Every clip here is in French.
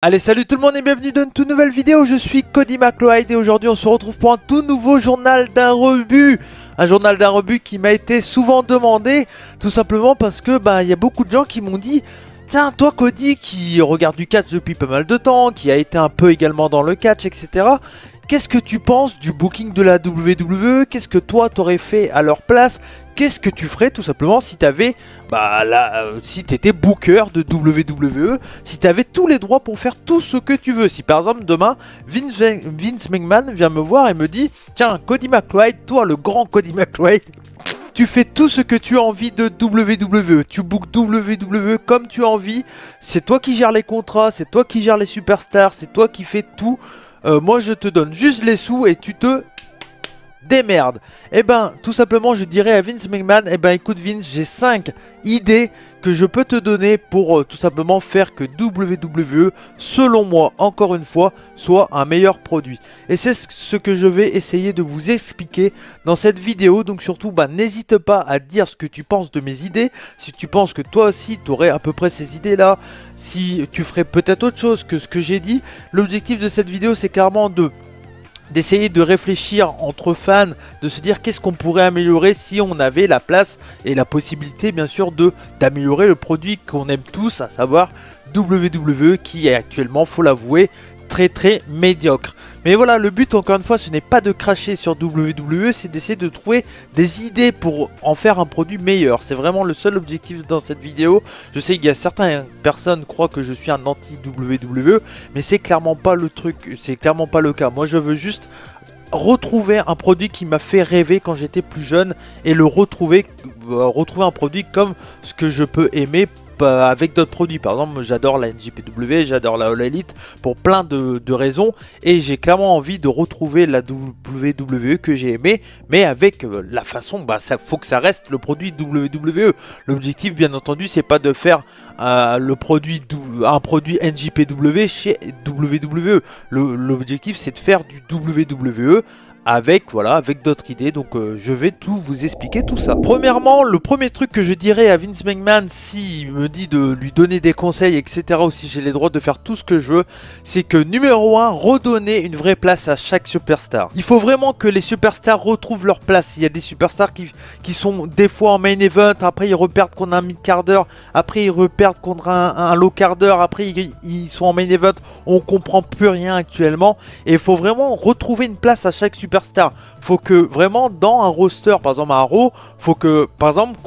Allez, salut tout le monde et bienvenue dans une toute nouvelle vidéo. Je suis Cody McLeod et aujourd'hui on se retrouve pour un tout nouveau journal d'un rebut. Un journal d'un rebut qui m'a été souvent demandé, tout simplement parce que il y a beaucoup de gens qui m'ont dit: tiens, toi Cody qui regarde du catch depuis pas mal de temps, qui a été un peu également dans le catch, etc. Qu'est-ce que tu penses du booking de la WWE? Qu'est-ce que toi t'aurais fait à leur place? Qu'est-ce que tu ferais tout simplement si t'avais, si t'étais booker de WWE, si t'avais tous les droits pour faire tout ce que tu veux? Si par exemple demain Vince McMahon vient me voir et me dit: tiens Cody McLeod, toi le grand Cody McLeod, tu fais tout ce que tu as envie de WWE, tu bookes WWE comme tu as envie, c'est toi qui gères les contrats, c'est toi qui gères les superstars, c'est toi qui fais tout. Moi je te donne juste les sous et tu te démerdes. Et tout simplement je dirais à Vince McMahon: écoute Vince, j'ai 5 idées que je peux te donner pour tout simplement faire que WWE, selon moi, encore une fois, soit un meilleur produit. Et c'est ce que je vais essayer de vous expliquer dans cette vidéo. Donc surtout, n'hésite pas à dire ce que tu penses de mes idées. Si tu penses que toi aussi, tu aurais à peu près ces idées-là, si tu ferais peut-être autre chose que ce que j'ai dit. L'objectif de cette vidéo, c'est clairement d'essayer de réfléchir entre fans, de se dire qu'est-ce qu'on pourrait améliorer si on avait la place et la possibilité bien sûr d'améliorer le produit qu'on aime tous, à savoir WWE, qui est actuellement, faut l'avouer, très médiocre. Mais voilà, le but encore une fois, ce n'est pas de cracher sur WWE, c'est d'essayer de trouver des idées pour en faire un produit meilleur. C'est vraiment le seul objectif dans cette vidéo. Je sais qu'il y a certaines personnes qui croient que je suis un anti-WWE, mais c'est clairement pas le truc, c'est clairement pas le cas. Moi je veux juste retrouver un produit qui m'a fait rêver quand j'étais plus jeune et le retrouver un produit comme ce que je peux aimer avec d'autres produits. Par exemple, j'adore la NJPW, j'adore la All Elite pour plein de raisons, et j'ai clairement envie de retrouver la WWE que j'ai aimé, mais avec la façon, ça faut que ça reste le produit WWE. L'objectif bien entendu, c'est pas de faire un produit NJPW chez WWE. L'objectif c'est de faire du WWE avec d'autres idées. Donc je vais tout vous expliquer tout ça. Premièrement, le premier truc que je dirais à Vince McMahon s'il me dit de lui donner des conseils, etc., ou si j'ai les droits de faire tout ce que je veux, c'est que numéro 1, redonner une vraie place à chaque superstar. Il faut vraiment que les superstars retrouvent leur place. Il y a des superstars qui sont des fois en main event, après ils reperdent contre un mid-carder, après ils reperdent contre un low-carder, après ils sont en main event, on comprend plus rien actuellement, et il faut vraiment retrouver une place à chaque superstar. Faut que vraiment dans un roster, par exemple à Raw, faut que par exemple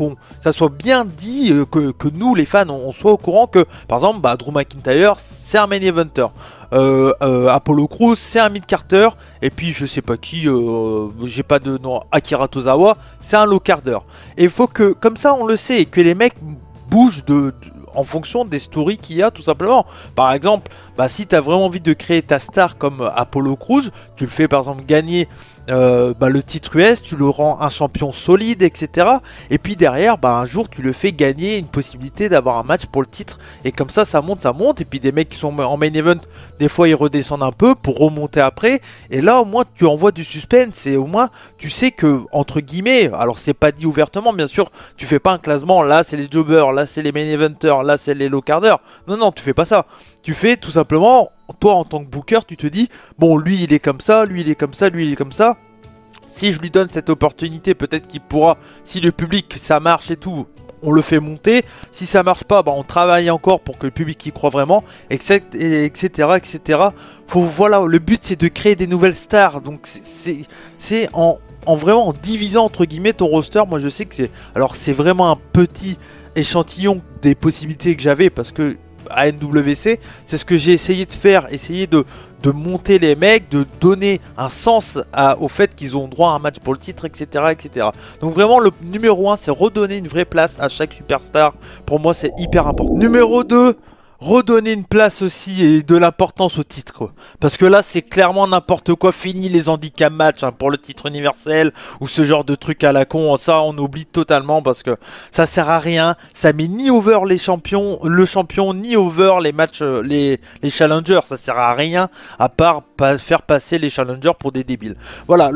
ça soit bien dit, que nous les fans on soit au courant que par exemple Drew McIntyre c'est un main eventer, Apollo Crews c'est un mid-carter, et puis je sais pas qui, j'ai pas de nom, Akira Tozawa c'est un low-carder. Et il faut que comme ça on le sait, et que les mecs bougent en fonction des stories qu'il y a, tout simplement. Par exemple, si tu as vraiment envie de créer ta star comme Apollo Crews, tu le fais par exemple gagner le titre US, tu le rends un champion solide, etc. Et puis derrière, un jour tu le fais gagner une possibilité d'avoir un match pour le titre, et comme ça monte, et puis des mecs qui sont en main event, des fois ils redescendent un peu pour remonter après, et là au moins tu envoies du suspense, et au moins tu sais que, entre guillemets, alors c'est pas dit ouvertement bien sûr, tu fais pas un classement, là c'est les jobbers, là c'est les main eventers, là c'est les low carders, non tu fais pas ça, tu fais tout simplement, toi en tant que booker, tu te dis, bon lui il est comme ça, lui il est comme ça, lui il est comme ça, si je lui donne cette opportunité, peut-être qu'il pourra, si le public ça marche et tout, on le fait monter, si ça marche pas, on travaille encore pour que le public y croit vraiment, etc. Voilà, le but c'est de créer des nouvelles stars, donc c'est en vraiment en divisant entre guillemets ton roster. Moi je sais que c'est vraiment un petit échantillon des possibilités que j'avais, parce que à NWC, c'est ce que j'ai essayé de faire, essayer de monter les mecs, de donner un sens au fait qu'ils ont droit à un match pour le titre, etc. Donc vraiment le numéro 1, c'est redonner une vraie place à chaque superstar. Pour moi c'est hyper important. Numéro 2, redonner une place aussi et de l'importance au titre, quoi. Parce que là c'est clairement n'importe quoi. Fini les handicap matchs pour le titre universel ou ce genre de truc à la con, ça on oublie totalement, parce que ça sert à rien, ça met ni over le champion, ni over les matchs, les challengers, ça sert à rien à part faire passer les challengers pour des débiles. Voilà,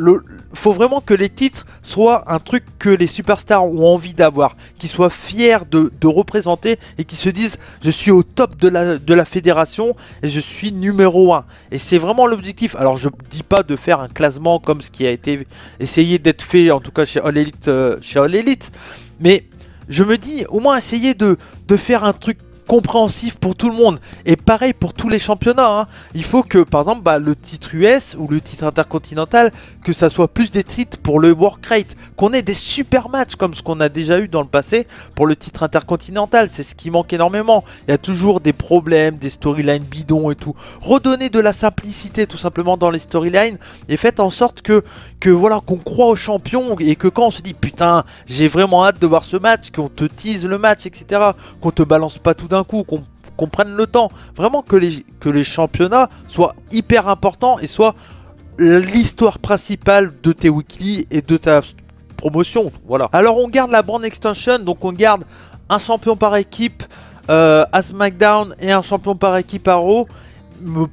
faut vraiment que les titres soient un truc que les superstars ont envie d'avoir, qu'ils soient fiers de représenter, et qu'ils se disent je suis au top de la fédération et je suis numéro 1. Et c'est vraiment l'objectif. Alors je dis pas de faire un classement comme ce qui a été essayé d'être fait, en tout cas chez All Elite, mais je me dis au moins essayer de faire un truc compréhensif pour tout le monde. Et pareil pour tous les championnats, hein. Il faut que par exemple le titre US ou le titre intercontinental, que ça soit plus des titres pour le work rate, qu'on ait des super matchs comme ce qu'on a déjà eu dans le passé pour le titre intercontinental. C'est ce qui manque énormément. Il y a toujours des problèmes, des storylines bidons et tout. Redonnez de la simplicité tout simplement dans les storylines et faites en sorte que voilà, qu'on croit aux champions et que quand on se dit putain j'ai vraiment hâte de voir ce match, qu'on te tease le match, etc., qu'on te balance pas tout d'un coup, qu'on prenne le temps, vraiment que les championnats soient hyper importants et soient l'histoire principale de tes weekly et de ta promotion. Voilà. Alors on garde la brand extension, donc on garde un champion par équipe à SmackDown et un champion par équipe à Raw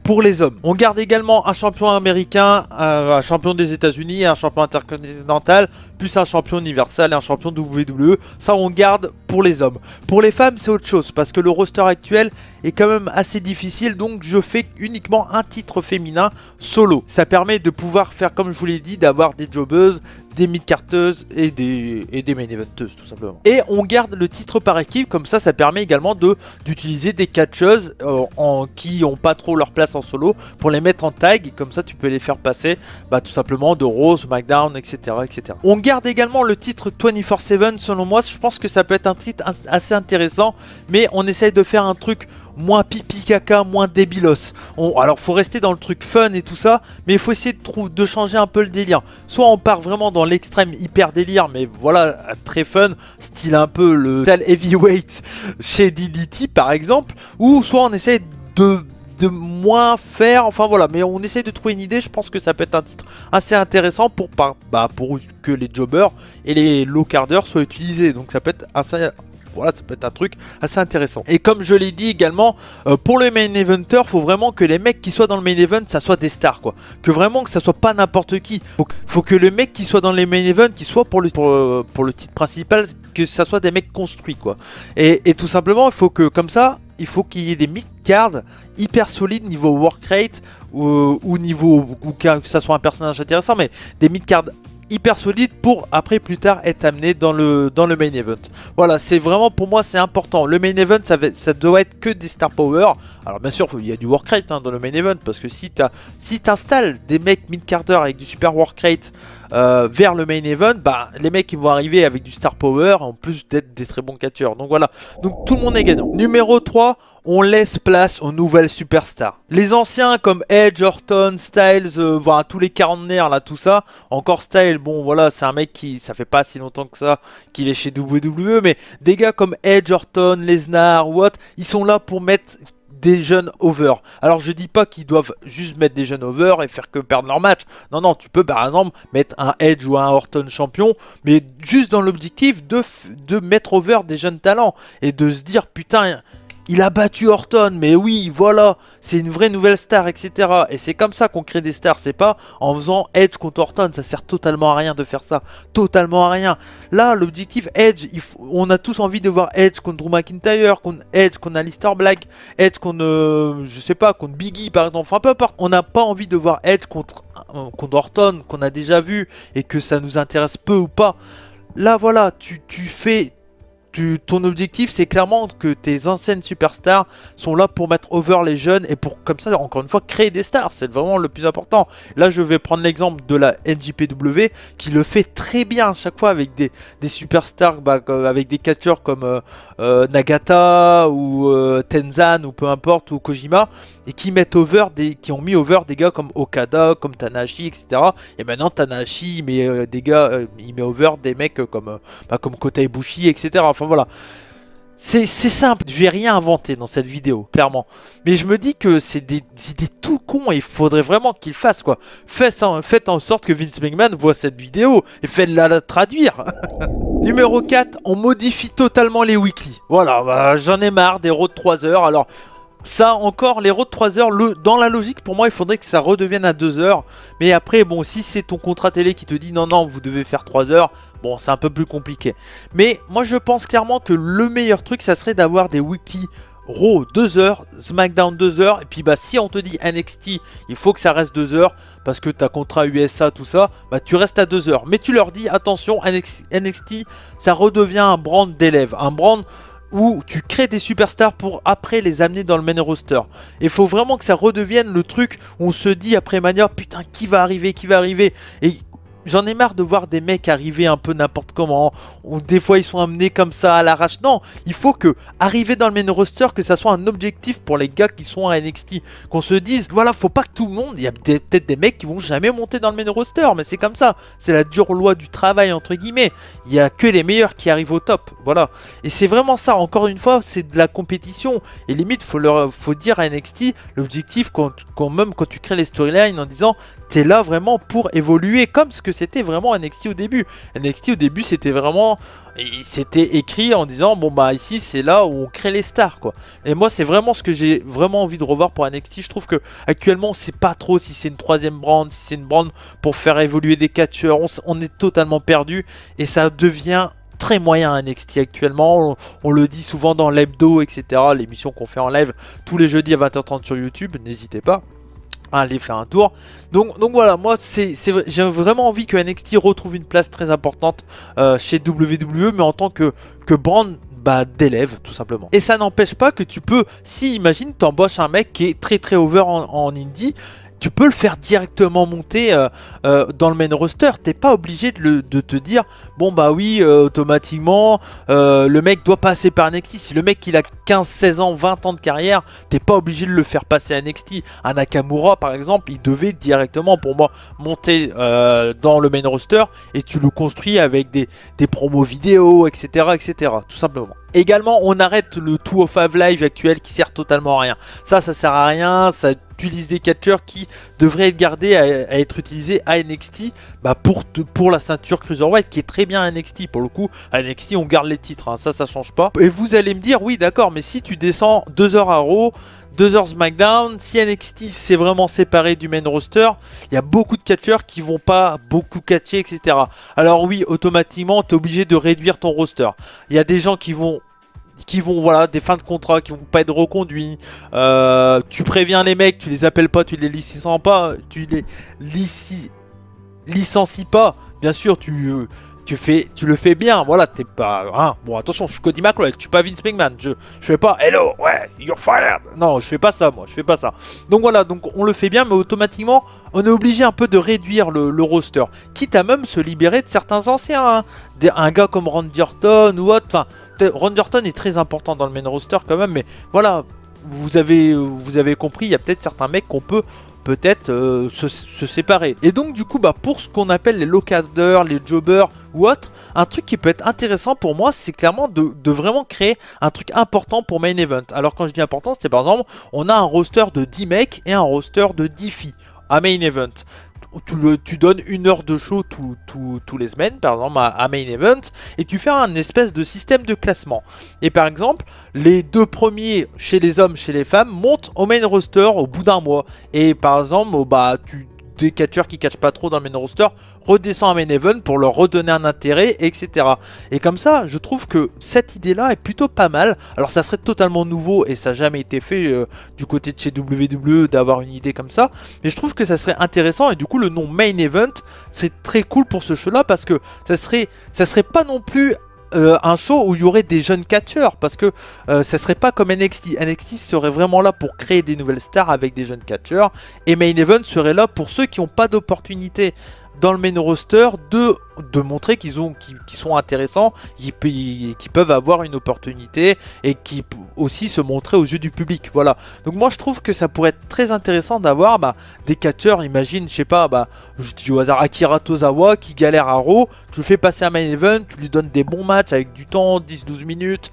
pour les hommes. On garde également un champion américain, un champion des États-Unis, un champion intercontinental, plus un champion universal et un champion WWE. Ça, on garde pour les hommes. Pour les femmes, c'est autre chose parce que le roster actuel est quand même assez difficile. Donc, je fais uniquement un titre féminin solo. Ça permet de pouvoir faire, comme je vous l'ai dit, d'avoir des jobbeuses, des mid-carteuses et des main eventeuses tout simplement. Et on garde le titre par équipe, comme ça permet également d'utiliser des catcheuses qui n'ont pas trop leur place en solo pour les mettre en tag, et comme ça tu peux les faire passer tout simplement de Raw, SmackDown, etc., etc. On garde également le titre 24/7, selon moi je pense que ça peut être un titre assez intéressant, mais on essaye de faire un truc moins pipi caca, moins débilos. Alors faut rester dans le truc fun et tout ça, mais il faut essayer de changer un peu le délire. Soit on part vraiment dans l'extrême hyper délire, mais voilà, très fun, style un peu le Tal Heavyweight chez DDT par exemple, ou soit on essaye de moins faire, enfin voilà, mais on essaye de trouver une idée. Je pense que ça peut être un titre assez intéressant pour que les jobbers et les low carders soient utilisés, donc ça peut être assez... Voilà, ça peut être un truc assez intéressant. Et comme je l'ai dit également, pour le main eventer, faut vraiment que les mecs qui soient dans le main event, ça soit des stars, quoi. Que vraiment que ça soit pas n'importe qui. Faut que le mec qui soit dans les main events, qui soit pour le titre principal, que ça soit des mecs construits, quoi. Et tout simplement, il faut que, comme ça, il faut qu'il y ait des mid-cards hyper solides niveau work rate ou niveau, ou que ça soit un personnage intéressant, mais des mid-cards hyper solide pour après plus tard être amené dans le main event. Voilà, c'est vraiment pour moi c'est important. Le main event ça doit être que des star power. Alors bien sûr il y a du work rate dans le main event, parce que si t'installes des mecs mid-carder avec du super work rate vers le main event, les mecs ils vont arriver avec du star power en plus d'être des très bons catcheurs. Donc voilà, donc tout le monde est gagnant. Numéro 3, on laisse place aux nouvelles superstars. Les anciens comme Edge, Orton, Styles, voilà, tous les quarantenaires là, tout ça. Encore Styles, bon voilà, c'est un mec qui, ça fait pas si longtemps que ça qu'il est chez WWE, mais des gars comme Edge, Orton, Lesnar, ils sont là pour mettre des jeunes over. Alors je dis pas qu'ils doivent juste mettre des jeunes over et faire que perdre leur match. Non, non, tu peux par exemple mettre un Edge ou un Orton champion, mais juste dans l'objectif de mettre over des jeunes talents et de se dire putain, il a battu Orton, mais oui, voilà, c'est une vraie nouvelle star, etc. Et c'est comme ça qu'on crée des stars, c'est pas en faisant Edge contre Orton, ça sert totalement à rien de faire ça, totalement à rien. Là, l'objectif Edge, on a tous envie de voir Edge contre Drew McIntyre, contre Edge contre Aleister Black, Edge contre, je sais pas, contre Biggie par exemple, enfin peu importe. On n'a pas envie de voir Edge contre Orton, qu'on a déjà vu, et que ça nous intéresse peu ou pas. Là, voilà, tu fais... ton objectif c'est clairement que tes anciennes superstars sont là pour mettre over les jeunes et pour comme ça encore une fois créer des stars, c'est vraiment le plus important. Là je vais prendre l'exemple de la NJPW qui le fait très bien à chaque fois avec des superstars, avec des catcheurs comme Nagata ou Tenzan ou peu importe, ou Kojima, et qui mettent over qui ont mis over des gars comme Okada, comme Tanahashi, etc. Et maintenant Tanahashi il met des gars, il met over des mecs comme Kota Ibushi, etc. Enfin voilà, c'est simple, je vais rien inventer dans cette vidéo, clairement. Mais je me dis que c'est des idées tout cons et il faudrait vraiment qu'ils fassent quoi. Faites en sorte que Vince McMahon voit cette vidéo et faites-la traduire. Numéro 4, on modifie totalement les weekly. Voilà, j'en ai marre des Raw de 3 heures. Alors... ça encore, les Raw de 3 heures, dans la logique pour moi il faudrait que ça redevienne à 2 heures. Mais après bon, si c'est ton contrat télé qui te dit non non vous devez faire 3 heures, bon c'est un peu plus compliqué. Mais moi je pense clairement que le meilleur truc ça serait d'avoir des weekly Raw 2 heures, SmackDown 2 heures, et puis bah si on te dit NXT, il faut que ça reste 2 heures, parce que t'as contrat USA, tout ça, bah tu restes à 2 heures. Mais tu leur dis, attention, NXT, ça redevient un brand d'élèves, un brand où tu crées des superstars pour après les amener dans le main roster. Il faut vraiment que ça redevienne le truc où on se dit après Mania, putain, qui va arriver, et j'en ai marre de voir des mecs arriver un peu n'importe comment, ou des fois ils sont amenés comme ça à l'arrache. Non, il faut que arriver dans le main roster, que ça soit un objectif pour les gars qui sont à NXT. Qu'on se dise, voilà, faut pas que tout le monde, il y a peut-être des mecs qui vont jamais monter dans le main roster, mais c'est comme ça. C'est la dure loi du travail, entre guillemets. Il y a que les meilleurs qui arrivent au top, voilà. Et c'est vraiment ça, encore une fois, c'est de la compétition. Et limite, faut dire à NXT, l'objectif, même quand tu crées les storylines en disant, t'es là vraiment pour évoluer, comme ce que c'était vraiment NXT au début. NXT au début c'était vraiment, c'était écrit en disant bon bah ici c'est là où on crée les stars quoi. Et moi c'est vraiment ce que j'ai vraiment envie de revoir pour NXT. Je trouve que actuellement on sait pas trop si c'est une troisième brand, si c'est une brand pour faire évoluer des catcheurs. On est totalement perdu et ça devient très moyen NXT actuellement, on le dit souvent dans l'hebdo etc, l'émission qu'on fait en live tous les jeudis à 20h30 sur YouTube, n'hésitez pas à aller faire un tour. Donc voilà, moi j'ai vraiment envie que NXT retrouve une place très importante chez WWE, mais en tant que brand d'élève tout simplement. Et ça n'empêche pas que tu peux, si imagine t'embauches un mec qui est très over en indie, tu peux le faire directement monter dans le main roster. T'es pas obligé de te dire bon bah oui automatiquement le mec doit passer par NXT. Si le mec il a 15, 16 ans, 20 ans de carrière, t'es pas obligé de le faire passer à NXT. Un Nakamura par exemple, il devait directement pour moi monter dans le main roster et tu le construis avec des promos vidéo etc tout simplement. Également on arrête le 205 Live actuel qui sert totalement à rien. Ça sert à rien, ça utilise des catcheurs qui devraient être gardés à être utilisés à NXT pour la ceinture Cruiserweight qui est très bien à NXT. Pour le coup à NXT on garde les titres, hein, ça change pas. Et vous allez me dire oui d'accord, mais si tu descends 2 heures à Raw, 2 heures SmackDown, si NXT c'est vraiment séparé du main roster, il y a beaucoup de catcheurs qui vont pas beaucoup catcher etc. Alors oui automatiquement tu es obligé de réduire ton roster. Il y a des gens qui vont voilà, des fins de contrat qui vont pas être reconduits, tu préviens les mecs, tu les appelles pas, tu les licencies pas, licencies pas, bien sûr tu le fais bien, voilà, t'es pas, hein, bon attention, je suis Cody McLeod, je suis pas Vince McMahon, je fais pas, hello, ouais, you're fired, non, je fais pas ça, moi, je fais pas ça, donc voilà, donc on le fait bien, mais automatiquement, on est obligé un peu de réduire le roster, quitte à même se libérer de certains anciens, hein. Un gars comme Randy Orton ou autre, enfin, Randy Orton est très important dans le main roster quand même, mais voilà, vous avez compris, il y a peut-être certains mecs qu'on peut se séparer. Et donc du coup pour ce qu'on appelle les locateurs, les jobbers ou autres, un truc qui peut être intéressant pour moi c'est clairement de vraiment créer un truc important pour main event. Alors quand je dis important c'est par exemple on a un roster de 10 mecs et un roster de 10 filles à main event. Tu donnes 1 heure de show tous les semaines, par exemple à main event, et tu fais un espèce de système de classement. Et par exemple, les 2 premiers chez les hommes, chez les femmes, montent au main roster au bout d'un mois. Et par exemple, des catcheurs qui catchent pas trop dans le main roster redescend à main event pour leur redonner un intérêt etc. Et comme ça je trouve que cette idée là est plutôt pas mal. Alors ça serait totalement nouveau et ça n'a jamais été fait du côté de chez WWE d'avoir une idée comme ça, mais je trouve que ça serait intéressant. Et du coup le nom main event c'est très cool pour ce show là, parce que ça serait pas non plus un show où il y aurait des jeunes catcheurs, parce que ça serait pas comme NXT. NXT serait vraiment là pour créer des nouvelles stars avec des jeunes catcheurs, et Main Event serait là pour ceux qui n'ont pas d'opportunité dans le main roster de montrer qu'ils sont intéressants, qui peuvent avoir une opportunité et qui aussi se montrer aux yeux du public. Voilà. Donc moi je trouve que ça pourrait être très intéressant d'avoir des catcheurs, imagine, je sais pas, je dis au hasard Akira Tozawa qui galère à Raw, tu le fais passer à main event, tu lui donnes des bons matchs avec du temps, 10-12 minutes,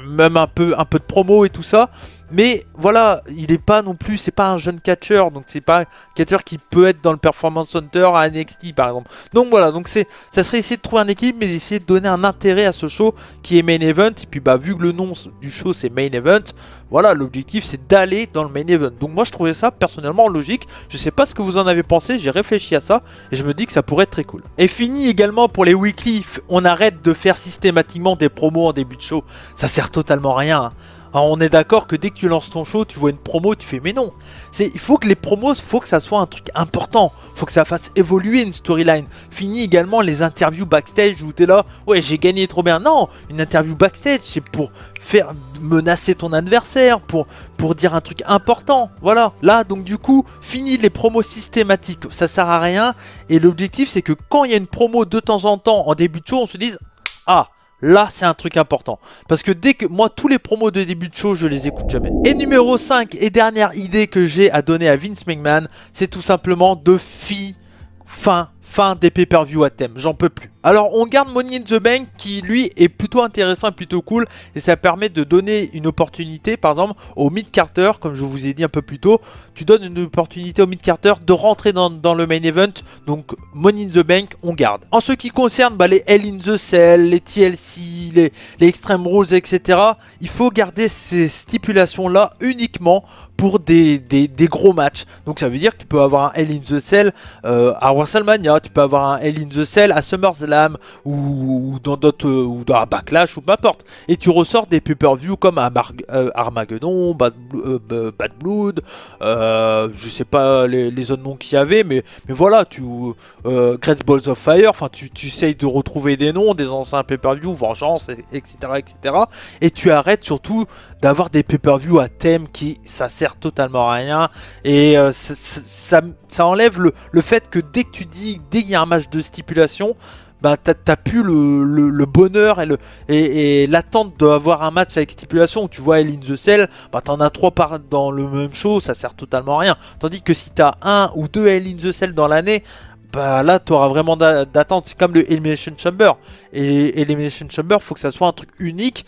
même un peu de promo et tout ça. Mais voilà, il est pas non plus, c'est pas un jeune catcheur, donc c'est pas un catcheur qui peut être dans le Performance Center à NXT par exemple. Donc voilà, donc ça serait essayer de trouver un équilibre, mais essayer de donner un intérêt à ce show qui est Main Event. Et puis vu que le nom du show c'est Main Event, voilà, l'objectif c'est d'aller dans le Main Event. Donc moi je trouvais ça personnellement logique. Je sais pas ce que vous en avez pensé, j'ai réfléchi à ça et je me dis que ça pourrait être très cool. Et fini également pour les weekly, on arrête de faire systématiquement des promos en début de show, ça sert totalement à rien, hein. Alors, on est d'accord que dès que tu lances ton show, tu vois une promo, tu fais mais non. Il faut que les promos, faut que ça soit un truc important. Faut que ça fasse évoluer une storyline. Fini également les interviews backstage où t'es là, ouais j'ai gagné trop bien. Non, une interview backstage c'est pour faire menacer ton adversaire, pour dire un truc important. Voilà. Là donc du coup, fini les promos systématiques. Ça sert à rien. Et l'objectif c'est que quand il y a une promo de temps en temps en début de show, on se dise ah. Là, c'est un truc important. Parce que dès que... Moi, tous les promos de début de show, je les écoute jamais. Et numéro 5 et dernière idée que j'ai à donner à Vince McMahon, c'est tout simplement de fin des pay-per-view à thème. J'en peux plus. Alors, on garde Money in the Bank qui, lui, est plutôt intéressant et plutôt cool. Et ça permet de donner une opportunité, par exemple, au mid-carter, comme je vous ai dit un peu plus tôt. Tu donnes une opportunité au mid-carter de rentrer dans le main event. Donc, Money in the Bank, on garde. En ce qui concerne les Hell in the Cell, les TLC, les Extreme Rules, etc. Il faut garder ces stipulations-là uniquement pour des gros matchs. Donc ça veut dire que tu peux avoir un Hell in the Cell à WrestleMania, tu peux avoir un Hell in the Cell à SummerSlam ou dans d'autres ou dans un Backlash ou peu importe. Et tu ressors des pay-per-view comme Armageddon, Bad Blood, je sais pas les autres noms qu'il y avait, mais voilà, Great Balls of Fire, enfin tu essayes de retrouver des noms, des anciens pay-per-view, Vengeance, etc., etc. Et tu arrêtes surtout d'avoir des pay-per-view à thème ça sert totalement à rien. Et ça enlève le fait que dès qu'il y a un match de stipulation, bah t'as plus le bonheur et l'attente d'avoir un match avec stipulation où tu vois Hell in the Cell, bah t'en as 3 dans le même show, ça sert totalement à rien. Tandis que si t'as 1 ou 2 Hell in the Cell dans l'année, bah là tu auras vraiment d'attente. C'est comme le Elimination Chamber. Et Elimination Chamber, faut que ça soit un truc unique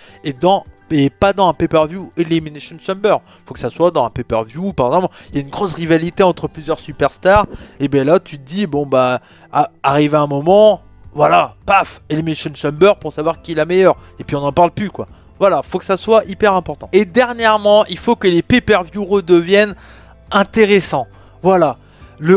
et pas dans un pay-per-view Elimination Chamber. Faut que ça soit dans un pay-per-view, par exemple, il y a une grosse rivalité entre plusieurs superstars. Et bien là, tu te dis, bon bah, arrive à un moment, voilà, paf, Elimination Chamber pour savoir qui est la meilleure. Et puis on n'en parle plus, quoi. Voilà, faut que ça soit hyper important. Et dernièrement, il faut que les pay-per-view redeviennent intéressants. Voilà.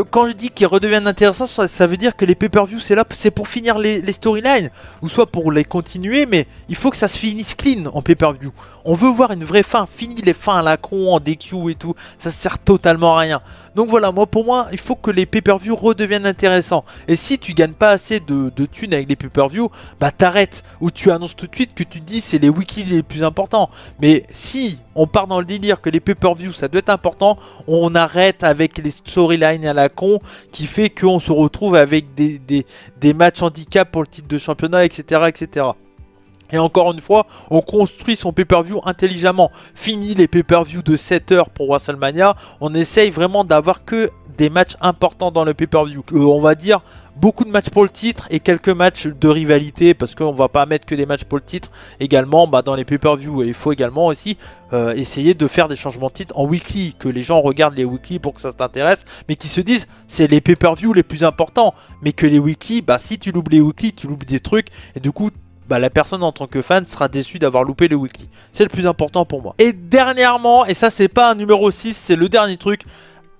Quand je dis qu'ils redeviennent intéressants, ça veut dire que les pay-per-view c'est pour finir les storylines, ou soit pour les continuer, mais il faut que ça se finisse clean en pay-per-view. On veut voir une vraie fin, fini les fins à la con, en DQ et tout, ça sert totalement à rien. Donc voilà, pour moi, il faut que les pay-per-view redeviennent intéressants. Et si tu gagnes pas assez de thunes avec les pay-per-view, bah t'arrêtes, ou tu annonces tout de suite que tu dis c'est les weekly les plus importants. Mais si on part dans le délire que les pay-per-view ça doit être important, on arrête avec les storylines à la con qui fait qu'on se retrouve avec des matchs handicap pour le titre de championnat, etc., etc. Et encore une fois, on construit son pay-per-view intelligemment. Fini les pay-per-view de 7 heures pour WrestleMania. On essaye vraiment d'avoir que des matchs importants dans le pay-per-view. On va dire beaucoup de matchs pour le titre et quelques matchs de rivalité, parce qu'on va pas mettre que des matchs pour le titre également dans les pay-per-view. Et il faut également aussi essayer de faire des changements de titre en weekly, que les gens regardent les weekly pour que ça t'intéresse, mais qui se disent c'est les pay-per-view les plus importants. Mais que les weekly, si tu loupes les weekly, tu loupes des trucs, et du coup la personne en tant que fan sera déçue d'avoir loupé le weekly. C'est le plus important pour moi. Et dernièrement, et ça c'est pas un numéro 6, c'est le dernier truc,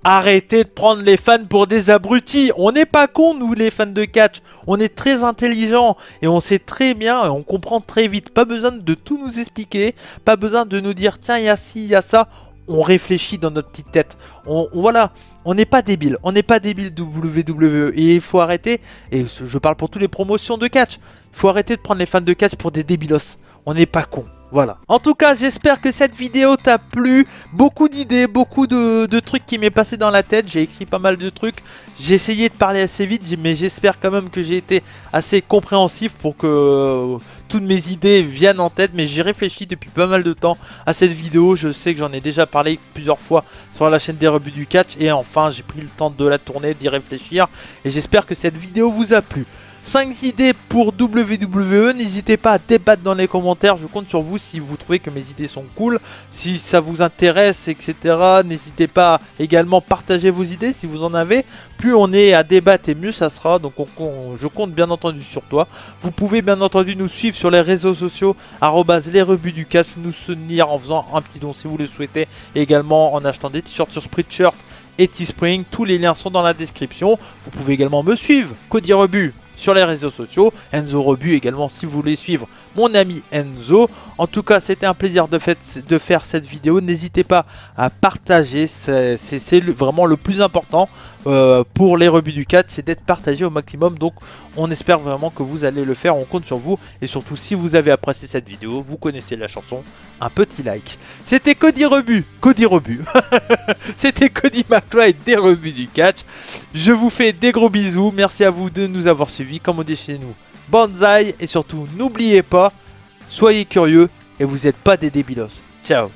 arrêtez de prendre les fans pour des abrutis. On n'est pas cons, nous, les fans de catch. On est très intelligents et on sait très bien et on comprend très vite. Pas besoin de tout nous expliquer. Pas besoin de nous dire, tiens, il y a ci, il y a ça. On réfléchit dans notre petite tête. Voilà, on n'est pas débile. On n'est pas débile WWE. Et il faut arrêter, et je parle pour toutes les promotions de catch, il faut arrêter de prendre les fans de catch pour des débilos. On n'est pas cons. Voilà. En tout cas, j'espère que cette vidéo t'a plu. Beaucoup d'idées, beaucoup de trucs qui m'est passé dans la tête. J'ai écrit pas mal de trucs. J'ai essayé de parler assez vite, mais j'espère quand même que j'ai été assez compréhensif pour que toutes mes idées viennent en tête. Mais j'ai réfléchi depuis pas mal de temps à cette vidéo. Je sais que j'en ai déjà parlé plusieurs fois sur la chaîne des rebuts du catch. Et enfin, j'ai pris le temps de la tourner, d'y réfléchir. Et j'espère que cette vidéo vous a plu. 5 idées pour WWE, n'hésitez pas à débattre dans les commentaires, je compte sur vous si vous trouvez que mes idées sont cool, si ça vous intéresse, etc. N'hésitez pas à également partager vos idées si vous en avez, plus on est à débattre et mieux ça sera, donc je compte bien entendu sur toi. Vous pouvez bien entendu nous suivre sur les réseaux sociaux, les rebuts du catch, nous soutenir en faisant un petit don si vous le souhaitez, et également en achetant des t-shirts sur Spreadshirt et Teespring, tous les liens sont dans la description. Vous pouvez également me suivre, Cody Rebut, sur les réseaux sociaux. Enzo Rebut également si vous voulez suivre mon ami Enzo. En tout cas, c'était un plaisir de faire cette vidéo. N'hésitez pas à partager, c'est vraiment le plus important pour les rebuts du catch, c'est d'être partagé au maximum. Donc on espère vraiment que vous allez le faire, on compte sur vous. Et surtout, si vous avez apprécié cette vidéo, vous connaissez la chanson, un petit like. C'était Cody Rebut, c'était Cody McFly des rebuts du catch. Je vous fais des gros bisous, merci à vous de nous avoir suivis. Comme on dit chez nous, bonsaï, et surtout n'oubliez pas, soyez curieux et vous n'êtes pas des débilos. Ciao.